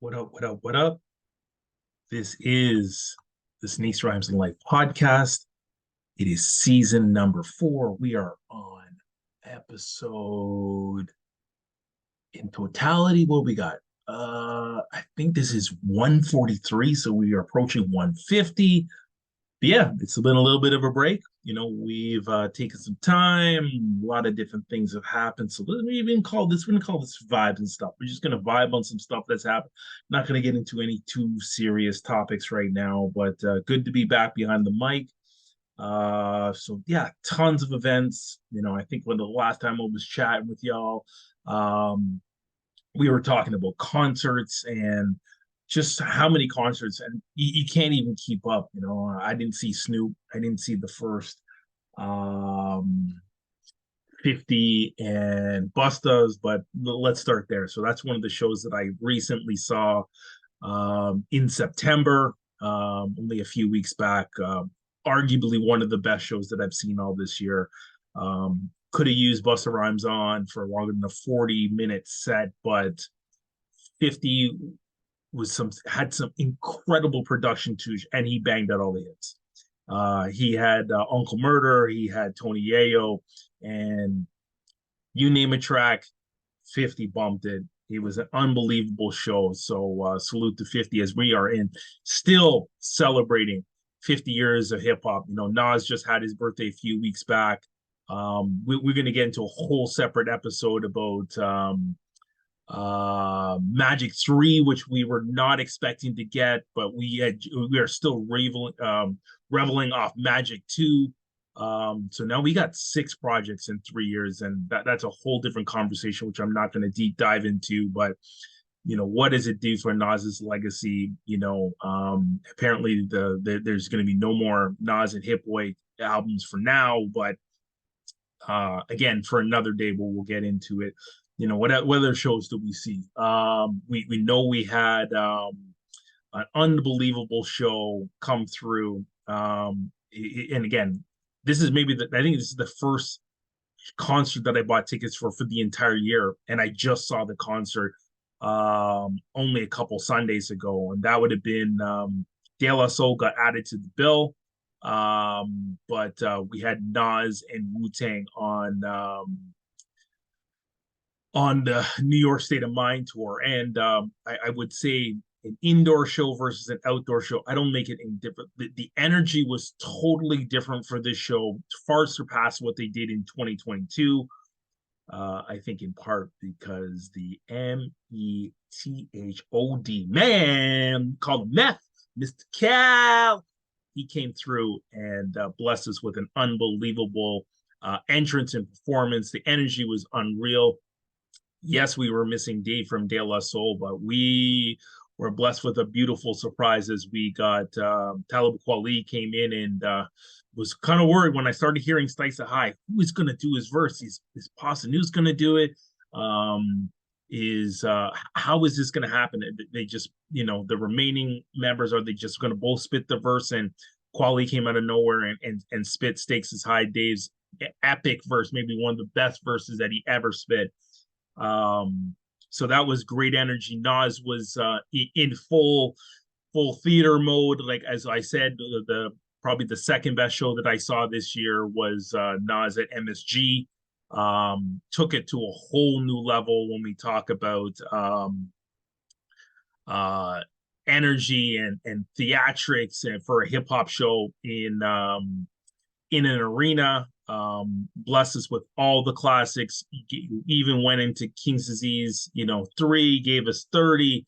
What up? What up? What up? This is the Sneaks Rhymes and Life podcast. It is season number 4. We are on episode in totality. What we got? I think this is 143. So we are approaching 150. But yeah, it's been a little bit of a break. We've taken some time. A lot of different things have happened. So we even call this, we're gonna call this vibes and stuff. We're just gonna vibe on some stuff that's happened. Not gonna get into any too serious topics right now, but good to be back behind the mic. So yeah, tons of events. I think when the last time I was chatting with y'all, um, we were talking about concerts and just how many concerts, and you can't even keep up. I didn't see Snoop. I didn't see the first um 50 and Bustas, but let's start there. So that's one of the shows that I recently saw in September, only a few weeks back. Arguably one of the best shows that I've seen all this year. Could have used Busta Rhymes on for longer than a 40-minute set, but 50 had some incredible production too, and he banged out all the hits. He had Uncle Murder, he had Tony Yayo, and you name a track, 50 bumped it. It was an unbelievable show. So salute to 50 as we are in still celebrating 50 years of hip hop. Nas just had his birthday a few weeks back. We're going to get into a whole separate episode about Magic 3, which we were not expecting to get, but we are still reveling off Magic 2. So now we got 6 projects in 3 years, and that's a whole different conversation, which I'm not going to deep dive into. But what does it do for Nas's legacy? Apparently there's going to be no more Nas and Hit Boy albums for now, but again, for another day, we'll get into it. What other shows do we see? We know we had an unbelievable show come through. And again, I think this is the first concert that I bought tickets for the entire year, and I just saw the concert only a couple Sundays ago, and that would have been De La Soul got added to the bill. But we had Nas and Wu-Tang on the New York State of Mind tour. And I would say an indoor show versus an outdoor show, I don't make it any different. The energy was totally different for this show, far surpassed what they did in 2022. I think in part because the METHOD man called Meth, Mr. Cal, he came through and blessed us with an unbelievable entrance and performance. The energy was unreal. Yes, we were missing Dave from De La Soul, but we were blessed with a beautiful surprise as we got Talib Kweli came in and was kind of worried when I started hearing Stysa High. Who is going to do his verse? Is Pasta News going to do it? Is How is this going to happen? They just, the remaining members, are they just going to both spit the verse? And Kweli came out of nowhere and spit Stakes is High, Dave's epic verse, maybe one of the best verses that he ever spit. So that was great energy. Nas was in full theater mode. Like as I said, the probably the second best show that I saw this year was Nas at MSG. Took it to a whole new level when we talk about uh, energy and theatrics and for a hip hop show in an arena. Blessed us with all the classics. Even went into King's Disease, 3, gave us 30.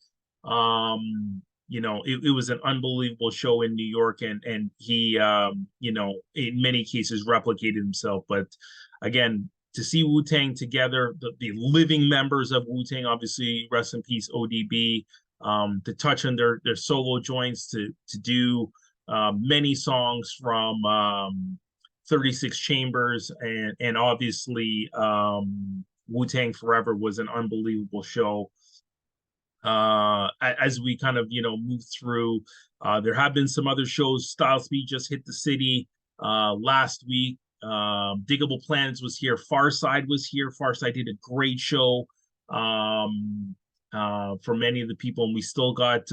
It was an unbelievable show in New York, and he, in many cases replicated himself. But again, to see Wu-Tang together, the living members of Wu-Tang, obviously, rest in peace, ODB, to touch on their solo joints, to do many songs from 36 Chambers, and obviously Wu-Tang Forever was an unbelievable show. As we kind of move through, there have been some other shows. Style Speed just hit the city last week. Diggable Planets was here. Farside was here. Farside did a great show. for many of the people, and we still got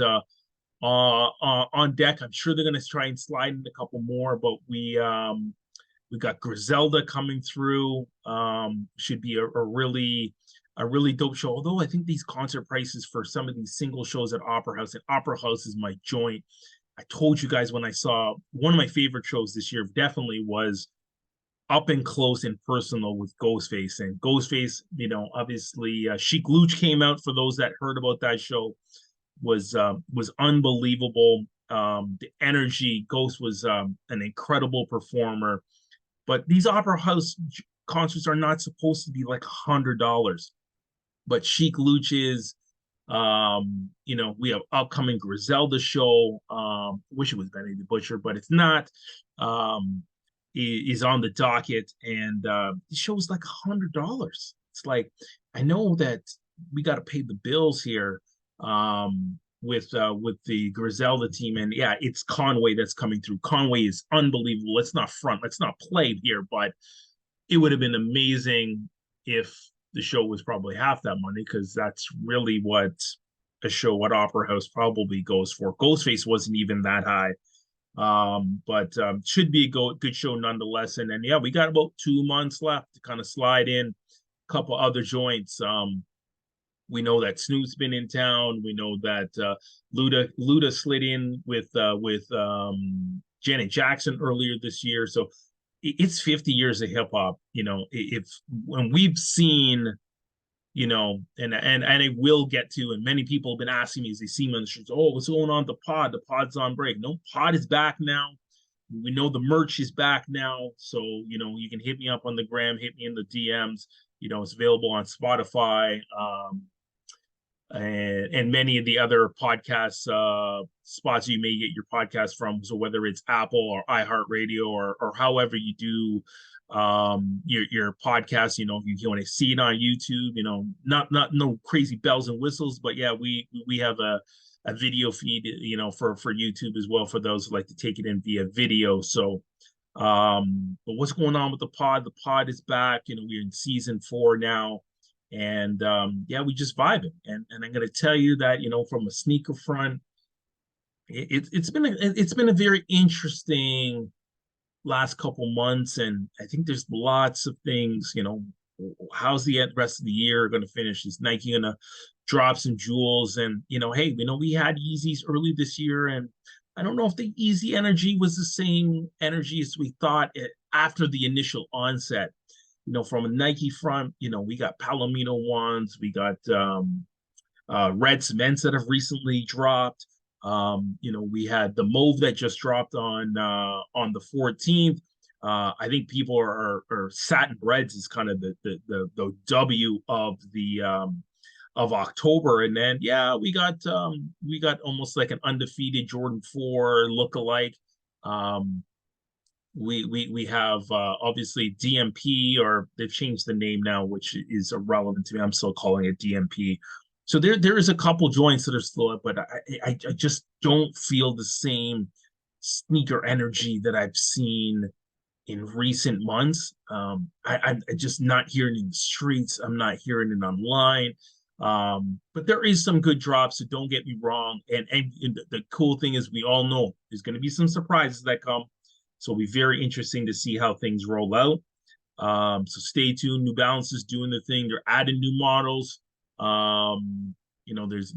on deck. I'm sure they're going to try and slide in a couple more, but we got Griselda coming through. Should be a really dope show. Although I think these concert prices for some of these single shows at Opera House, and Opera House is my joint. I told you guys when I saw one of my favorite shows this year, definitely was up and close and personal with Ghostface. And Ghostface, obviously Sheik Luch came out. For those that heard about that show, was unbelievable. The energy, Ghost was an incredible performer. But these Opera House concerts are not supposed to be like $100. But Sheik Luch is, we have upcoming Griselda show. Wish it was Benny the Butcher, but it's not. Is on the docket, and the show's like $100. It's like, I know that we got to pay the bills here, with the Griselda team, and yeah, it's Conway that's coming through. Conway is unbelievable. Let's not play here, but it would have been amazing if the show was probably half that money, because that's really what a show at Opera House probably goes for. Ghostface wasn't even that high. But should be a good show nonetheless. And then yeah, we got about 2 months left to kind of slide in a couple other joints. We know that Snoop's been in town. We know that Luda slid in with Janet Jackson earlier this year. So it's 50 years of hip hop. If when we've seen, and I will get to, and many people have been asking me as they see me on the streets, oh, what's going on with the pod? The pod's on break. No, pod is back now. We know the merch is back now. So, you can hit me up on the gram, hit me in the DMs. It's available on Spotify, and many of the other podcast spots you may get your podcast from. So whether it's Apple or iHeartRadio, or however you do your podcast, if you want to see it on YouTube, not no crazy bells and whistles, but yeah, we have a video feed, for YouTube as well, for those who like to take it in via video. So but what's going on with the pod? The pod is back. We're in season 4 now. And yeah, we just vibing. And I'm gonna tell you that, from a sneaker front, it's been a very interesting last couple months, and I think there's lots of things. How's the rest of the year going to finish? Is Nike going to drop some jewels? And hey, we had Yeezys early this year, and I don't know if the Yeezy energy was the same energy as we thought after the initial onset. From a Nike front, we got Palomino ones, we got red cements that have recently dropped. We had the Mauve that just dropped on the 14th. I think people are satin reds is kind of the W of October. And then yeah, we got almost like an undefeated Jordan 4 look-alike. We have obviously DMP, or they've changed the name now, which is irrelevant to me. I'm still calling it DMP. So there is a couple joints that are still up, but I just don't feel the same sneaker energy that I've seen in recent months. I'm just not hearing it in the streets. I'm not hearing it online. But there is some good drops, so don't get me wrong. And the cool thing is, we all know there's going to be some surprises that come. So it'll be very interesting to see how things roll out. So stay tuned. New Balance is doing the thing. They're adding new models. There's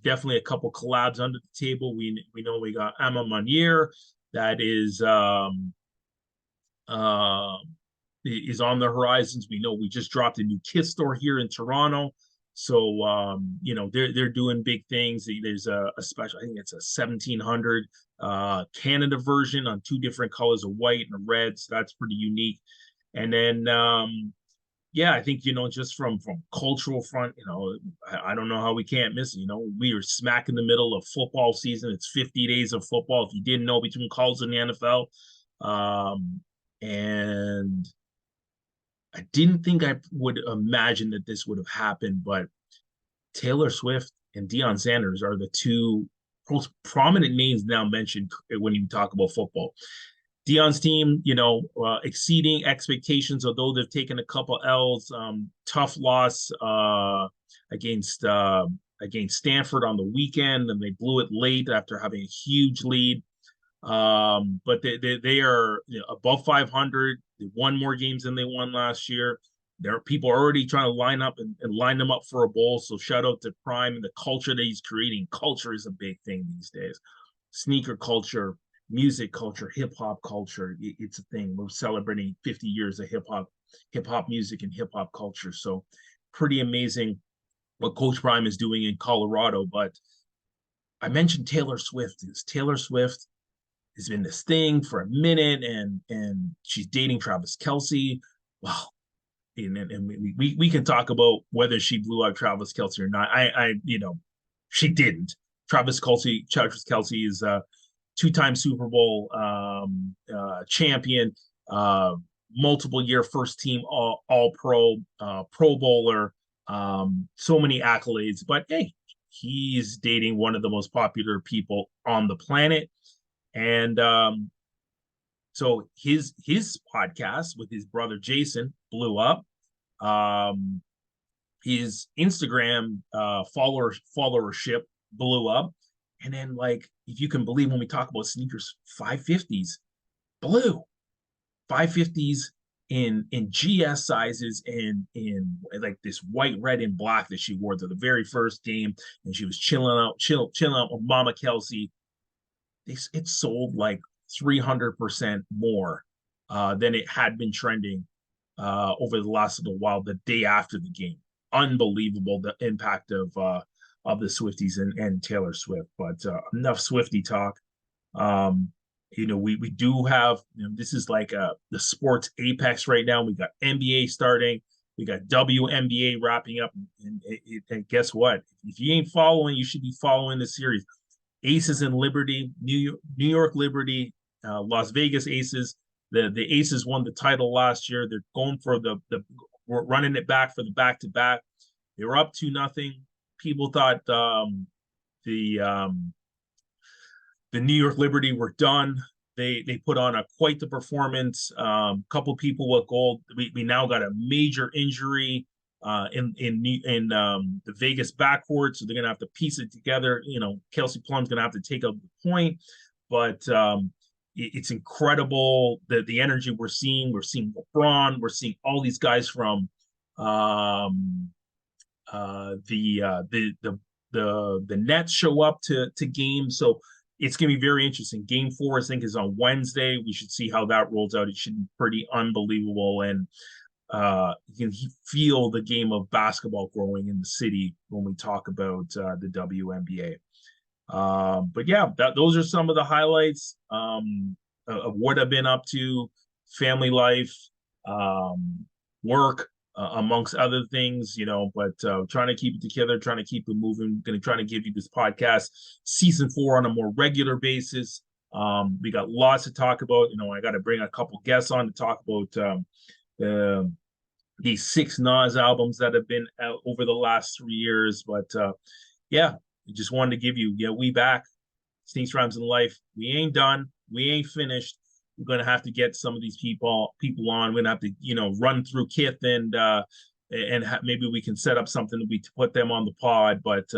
definitely a couple collabs under the table. We know we got Emma Manier that is on the horizons. We know we just dropped a new Kiss store here in Toronto. So they're doing big things. There's a special, I think it's a 1700 Canada version on 2 different colors of white and red. So that's pretty unique. And then yeah, I think, just from cultural front, I don't know how we can't miss it. We are smack in the middle of football season. It's 50 days of football, if you didn't know, between calls in the NFL. And I didn't think I would imagine that this would have happened, but Taylor Swift and Deion Sanders are the 2 most prominent names now mentioned when you talk about football. Deion's team, exceeding expectations, although they've taken a couple L's. Tough loss against against Stanford on the weekend, and they blew it late after having a huge lead. But they are, you know, above 500. They won more games than they won last year. There are people already trying to line up and line them up for a bowl. So shout out to Prime and the culture that he's creating. Culture is a big thing these days. Sneaker culture, music culture, hip hop culture. It's a thing. We're celebrating 50 years of hip hop music and hip hop culture. So pretty amazing what Coach Prime is doing in Colorado. But I mentioned Taylor Swift. Taylor Swift has been this thing for a minute, and she's dating Travis Kelce. Wow. And we can talk about whether she blew out Travis Kelce or not. She didn't. Travis Kelce is a two-time Super Bowl champion, multiple year first team all pro, Pro Bowler, so many accolades. But hey, he's dating one of the most popular people on the planet. And so his podcast with his brother Jason blew up. Um, his Instagram followership blew up, and then, like, if you can believe, when we talk about sneakers, 550s blew 550s in GS sizes, and in like this white, red, and black that she wore to the very first game, and she was chilling out with Mama Kelsey. It sold like 300% more than it had been trending over the last little while the day after the game. Unbelievable, the impact of the Swifties and Taylor Swift. But enough Swifty talk. We do have, this is like the sports apex right now. We got NBA starting. We got WNBA wrapping up. And guess what? If you ain't following, you should be following the series. Aces and Liberty, New York Liberty, Las Vegas Aces. The Aces won the title last year. They're going for we're running it back for the back to back. They were up 2-0. People thought the New York Liberty were done. They put on quite the performance. Couple people with gold. We now got a major injury in the Vegas backcourt, so they're gonna have to piece it together. Kelsey Plum's gonna have to take up the point, but it's incredible the energy we're seeing. We're seeing LeBron. We're seeing all these guys from the Nets show up to games. So it's going to be very interesting. Game 4, I think, is on Wednesday. We should see how that rolls out. It should be pretty unbelievable. And you can feel the game of basketball growing in the city when we talk about the WNBA. But yeah, those are some of the highlights of what I've been up to, family life, work, amongst other things, but trying to keep it together, trying to keep it moving. Going to try to give you this podcast season 4 on a more regular basis. We got lots to talk about. I got to bring a couple guests on to talk about these 6 Nas albums that have been out over the last 3 years. But yeah, just wanted to give you, we back. Sneaks, Rhymes, and Life. We ain't done. We ain't finished. We're going to have to get some of these people on. We're going to have to, run through Kith and maybe we can set up something to put them on the pod. But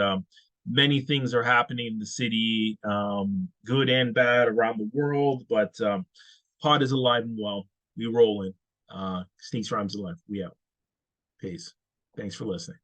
many things are happening in the city, good and bad around the world. But pod is alive and well. We rolling. Sneaks, Rhymes, and Life. We out. Peace. Thanks for listening.